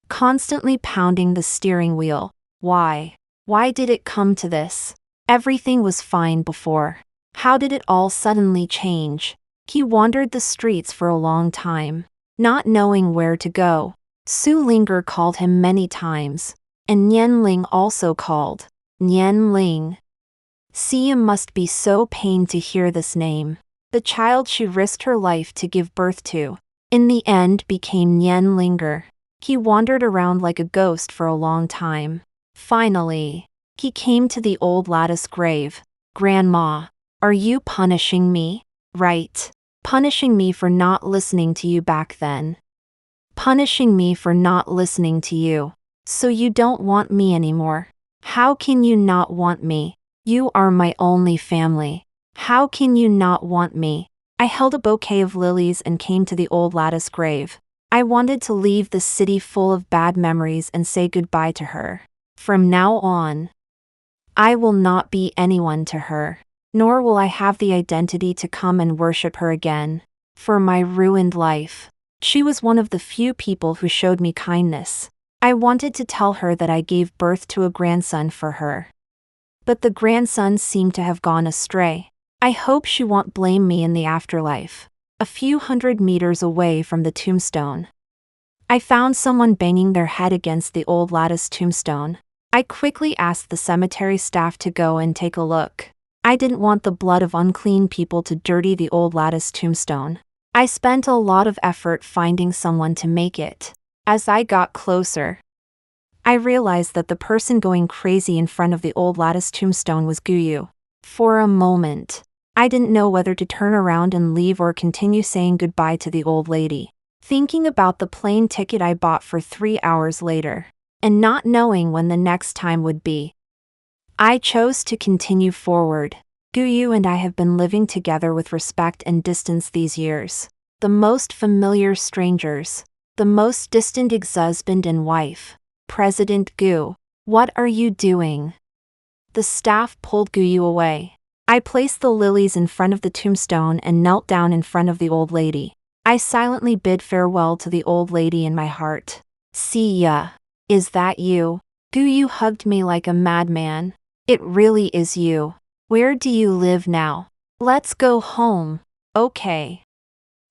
constantly pounding the steering wheel. Why? Why did it come to this? Everything was fine before. How did it all suddenly change? He wandered the streets for a long time, not knowing where to go. Su Linger called him many times, and Nian Ling also called. Nian Ling. Sia must be so pained to hear this name. The child she risked her life to give birth to, in the end became Nian Linger. He wandered around like a ghost for a long time. Finally, he came to the old lattice grave. Grandma, are you punishing me? Right. Punishing me for not listening to you back then. Punishing me for not listening to you. So you don't want me anymore. How can you not want me? You are my only family. How can you not want me? I held a bouquet of lilies and came to the old lattice grave. I wanted to leave the city full of bad memories and say goodbye to her. From now on, I will not be anyone to her, nor will I have the identity to come and worship her again. For my ruined life. She was one of the few people who showed me kindness. I wanted to tell her that I gave birth to a grandson for her. But the grandson seemed to have gone astray. I hope she won't blame me in the afterlife. A few hundred meters away from the tombstone, I found someone banging their head against the old lattice tombstone. I quickly asked the cemetery staff to go and take a look. I didn't want the blood of unclean people to dirty the old lattice tombstone. I spent a lot of effort finding someone to make it. As I got closer, I realized that the person going crazy in front of the old lattice tombstone was Guyu. For a moment, I didn't know whether to turn around and leave or continue saying goodbye to the old lady. Thinking about the plane ticket I bought for 3 hours later, and not knowing when the next time would be, I chose to continue forward. Guyu and I have been living together with respect and distance these years. The most familiar strangers. The most distant ex-husband and wife. President Gu, what are you doing? The staff pulled Guyu away. I placed the lilies in front of the tombstone and knelt down in front of the old lady. I silently bid farewell to the old lady in my heart. Sia, is that you? Guyu hugged me like a madman. It really is you. Where do you live now? Let's go home. Okay.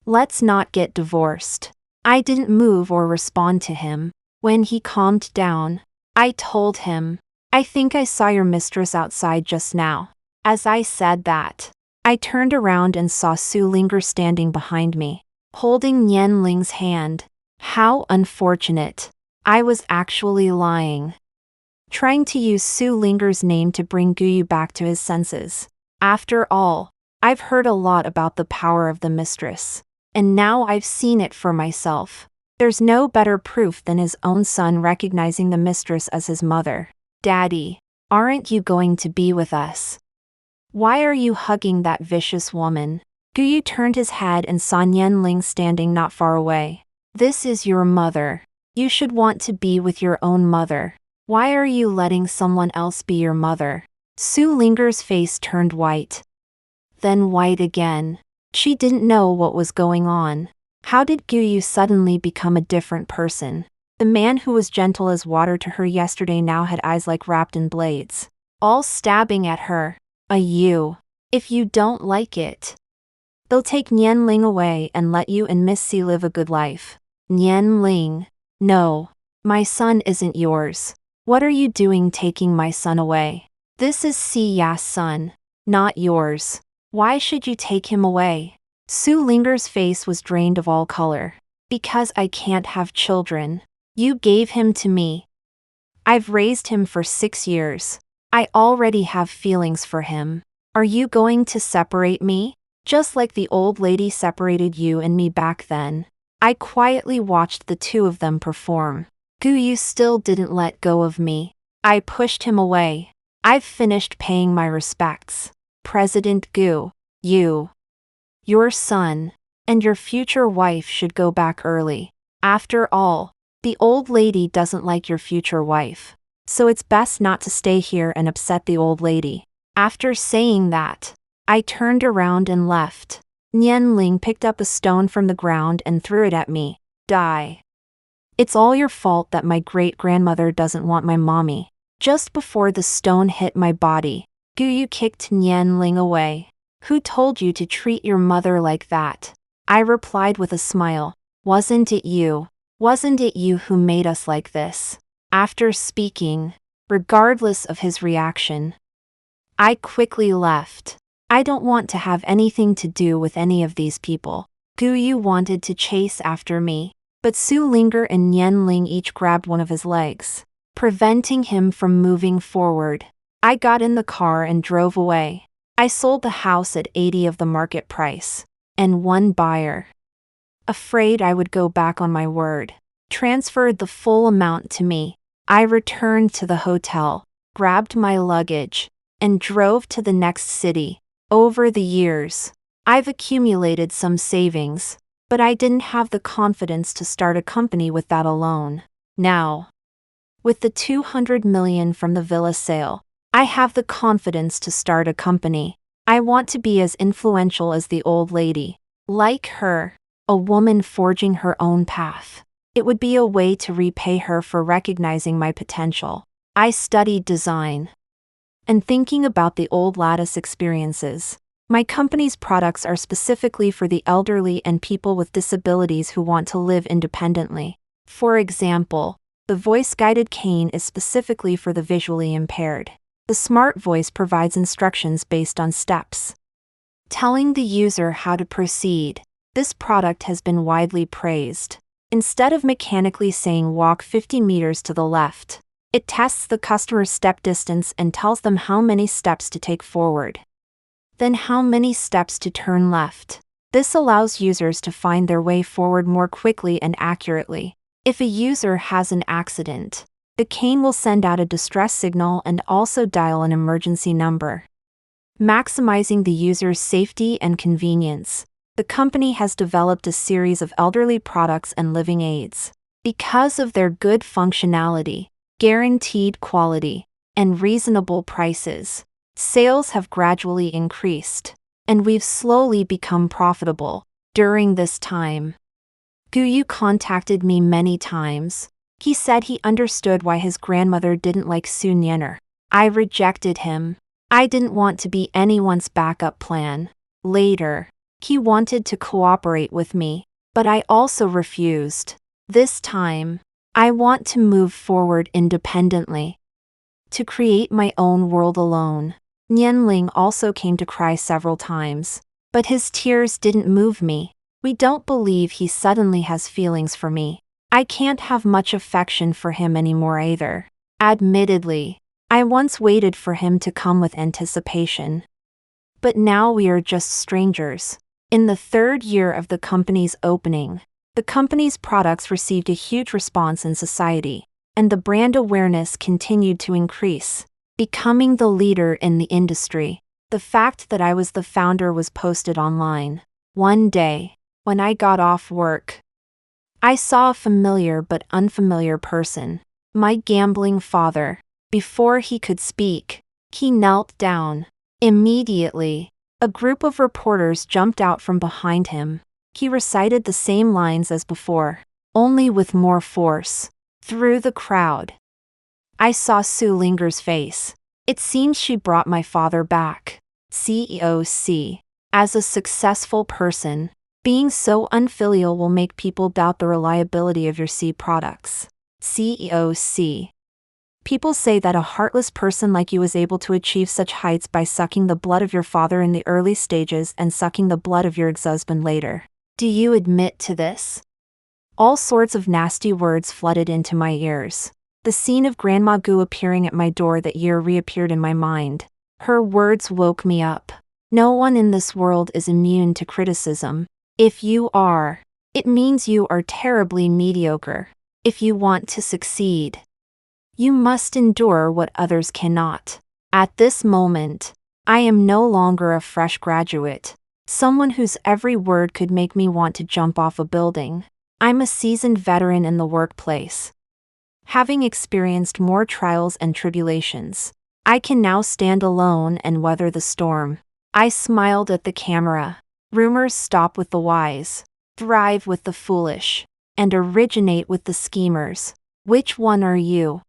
Let's not get divorced. I didn't move or respond to him. When he calmed down, I told him, I think I saw your mistress outside just now. As I said that, I turned around and saw Su Linger standing behind me, holding Nian Ling's hand. How unfortunate. I was actually lying. trying to use Su Linger's name to bring Guyu back to his senses. After all, I've heard a lot about the power of the mistress, and now I've seen it for myself. There's no better proof than his own son recognizing the mistress as his mother. Daddy, aren't you going to be with us? Why are you hugging that vicious woman? Guyu turned his head and saw Nianling standing not far away. This is your mother. You should want to be with your own mother. Why are you letting someone else be your mother? Su Linger's face turned white. Then white again. She didn't know what was going on. How did Guyu suddenly become a different person? The man who was gentle as water to her yesterday now had eyes like wrapped in blades, all stabbing at her. You. If you don't like it, they'll take Nianling away and let you and Miss C live a good life. Nianling. No. My son isn't yours. What are you doing taking my son away? This is Si Ya's son, not yours. Why should you take him away? Su Linger's face was drained of all color. Because I can't have children. You gave him to me. I've raised him for 6 years. I already have feelings for him. Are you going to separate me? Just like the old lady separated you and me back then. I quietly watched the two of them perform. Guyu still didn't let go of me. I pushed him away. I've finished paying my respects. President Gu, your son, and your future wife should go back early. After all, the old lady doesn't like your future wife. So it's best not to stay here and upset the old lady. After saying that, I turned around and left. Nianling picked up a stone from the ground and threw it at me. Die. It's all your fault that my great-grandmother doesn't want my mommy. Just before the stone hit my body, Guyu kicked Nianling away. Who told you to treat your mother like that? I replied with a smile. Wasn't it you? Wasn't it you who made us like this? After speaking, regardless of his reaction, I quickly left. I don't want to have anything to do with any of these people. Guyu wanted to chase after me, but Su Linger and Nianling each grabbed one of his legs, preventing him from moving forward. I got in the car and drove away. I sold the house at 80 of the market price, and one buyer, afraid I would go back on my word, transferred the full amount to me. I returned to the hotel, grabbed my luggage, and drove to the next city. Over the years, I've accumulated some savings, but I didn't have the confidence to start a company with that alone. Now, with the 200 million from the villa sale, I have the confidence to start a company. I want to be as influential as the old lady. Like her, a woman forging her own path. It would be a way to repay her for recognizing my potential. I studied design. And thinking about the old lattice experiences, my company's products are specifically for the elderly and people with disabilities who want to live independently. For example, the voice-guided cane is specifically for the visually impaired. The smart voice provides instructions based on steps, telling the user how to proceed. This product has been widely praised. Instead of mechanically saying walk 50 meters to the left, it tests the customer's step distance and tells them how many steps to take forward, then how many steps to turn left. This allows users to find their way forward more quickly and accurately. If a user has an accident, the cane will send out a distress signal and also dial an emergency number, maximizing the user's safety and convenience. The company has developed a series of elderly products and living aids. Because of their good functionality, guaranteed quality, and reasonable prices, sales have gradually increased, and we've slowly become profitable. During this time, Guyu contacted me many times. He said he understood why his grandmother didn't like Su Nianer. I rejected him. I didn't want to be anyone's backup plan. Later, he wanted to cooperate with me, but I also refused. This time, I want to move forward independently, to create my own world alone. Nianling also came to cry several times, but his tears didn't move me. We don't believe he suddenly has feelings for me. I can't have much affection for him anymore either. Admittedly, I once waited for him to come with anticipation. But now we are just strangers. In the third year of the company's opening, the company's products received a huge response in society, and the brand awareness continued to increase, becoming the leader in the industry. The fact that I was the founder was posted online. One day, when I got off work, I saw a familiar but unfamiliar person. My gambling father. Before he could speak, he knelt down. Immediately, a group of reporters jumped out from behind him. He recited the same lines as before, only with more force. Through the crowd, I saw Sue Linger's face. It seems she brought my father back. CEOC. As a successful person, being so unfilial will make people doubt the reliability of your C products. CEOC. People say that a heartless person like you is able to achieve such heights by sucking the blood of your father in the early stages and sucking the blood of your ex-husband later. Do you admit to this? All sorts of nasty words flooded into my ears. The scene of Grandma Gu appearing at my door that year reappeared in my mind. Her words woke me up. No one in this world is immune to criticism. If you are, it means you are terribly mediocre. If you want to succeed, you must endure what others cannot. At this moment, I am no longer a fresh graduate, someone whose every word could make me want to jump off a building. I'm a seasoned veteran in the workplace. Having experienced more trials and tribulations, I can now stand alone and weather the storm. I smiled at the camera. Rumors stop with the wise, thrive with the foolish, and originate with the schemers. Which one are you?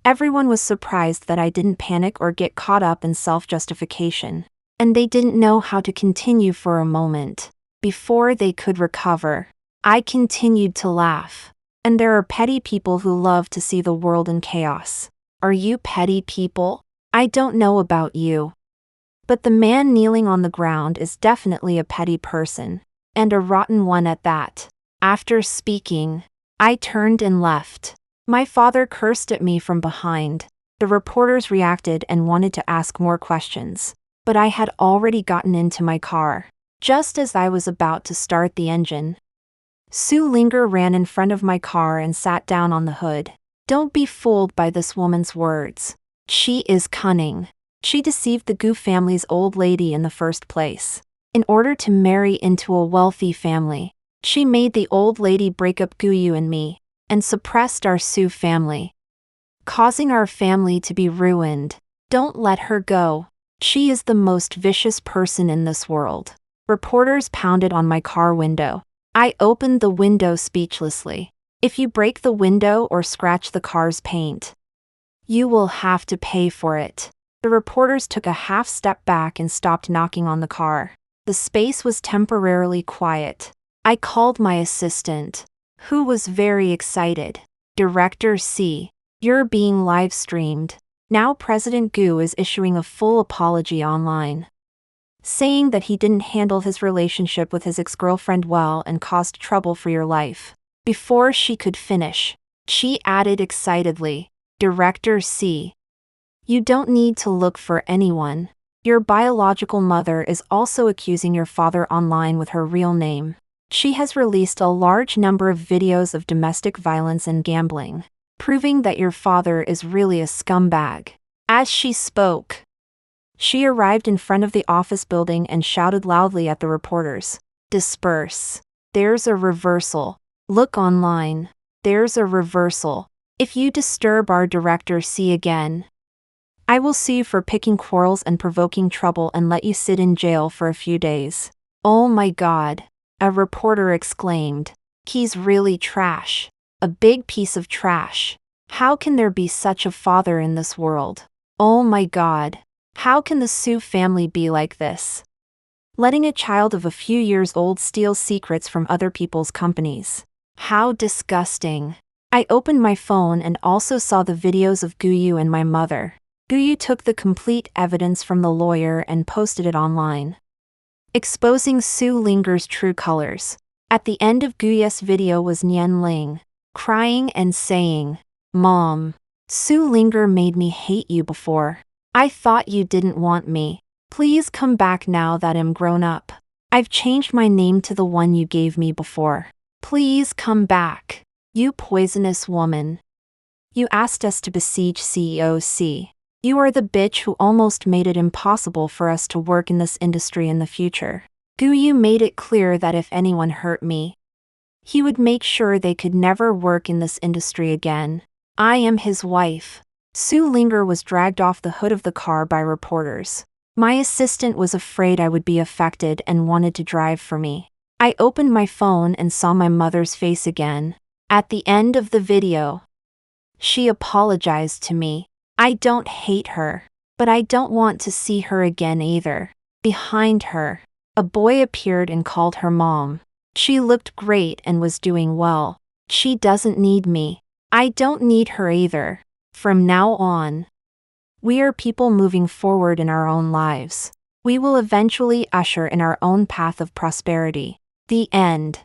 Everyone was surprised that I didn't panic or get caught up in self-justification, and they didn't know how to continue for a moment. Before they could recover, I continued to laugh. And there are petty people who love to see the world in chaos. Are you petty people? I don't know about you. But the man kneeling on the ground is definitely a petty person, and a rotten one at that. After speaking, I turned and left. My father cursed at me from behind. The reporters reacted and wanted to ask more questions, but I had already gotten into my car. Just as I was about to start the engine, Sue Linger ran in front of my car and sat down on the hood. Don't be fooled by this woman's words. She is cunning. She deceived the Gu family's old lady in the first place. In order to marry into a wealthy family, she made the old lady break up Guyu and me, and suppressed our Sue family, causing our family to be ruined. Don't let her go. She is the most vicious person in this world. Reporters pounded on my car window. I opened the window speechlessly. If you break the window or scratch the car's paint, you will have to pay for it. The reporters took a half step back and stopped knocking on the car. The space was temporarily quiet. I called my assistant, who was very excited. Director C, you're being live streamed. Now President Gu is issuing a full apology online, saying that he didn't handle his relationship with his ex-girlfriend well and caused trouble for your life. Before she could finish, she added excitedly, Director C, you don't need to look for anyone. Your biological mother is also accusing your father online with her real name. She has released a large number of videos of domestic violence and gambling, proving that your father is really a scumbag. As she spoke, she arrived in front of the office building and shouted loudly at the reporters, disperse. There's a reversal. Look online. There's a reversal. If you disturb our Director C again, I will sue you for picking quarrels and provoking trouble and let you sit in jail for a few days. Oh my God, a reporter exclaimed. He's really trash. A big piece of trash. How can there be such a father in this world? Oh my God. How can the Sue family be like this? Letting a child of a few years old steal secrets from other people's companies. How disgusting. I opened my phone and also saw the videos of Guyu and my mother. Guyu took the complete evidence from the lawyer and posted it online, exposing Sue Linger's true colors. At the end of Guyu's video was Nian Ling, crying and saying, Mom, Sue Linger made me hate you before. I thought you didn't want me. Please come back now that I'm grown up. I've changed my name to the one you gave me before. Please come back. You poisonous woman. You asked us to besiege CEOC. You are the bitch who almost made it impossible for us to work in this industry in the future. You made it clear that if anyone hurt me, he would make sure they could never work in this industry again. I am his wife. Sue Linger was dragged off the hood of the car by reporters. My assistant was afraid I would be affected and wanted to drive for me. I opened my phone and saw my mother's face again. At the end of the video, she apologized to me. I don't hate her, but I don't want to see her again either. Behind her, a boy appeared and called her mom. She looked great and was doing well. She doesn't need me. I don't need her either. From now on, we are people moving forward in our own lives. We will eventually usher in our own path of prosperity. The end.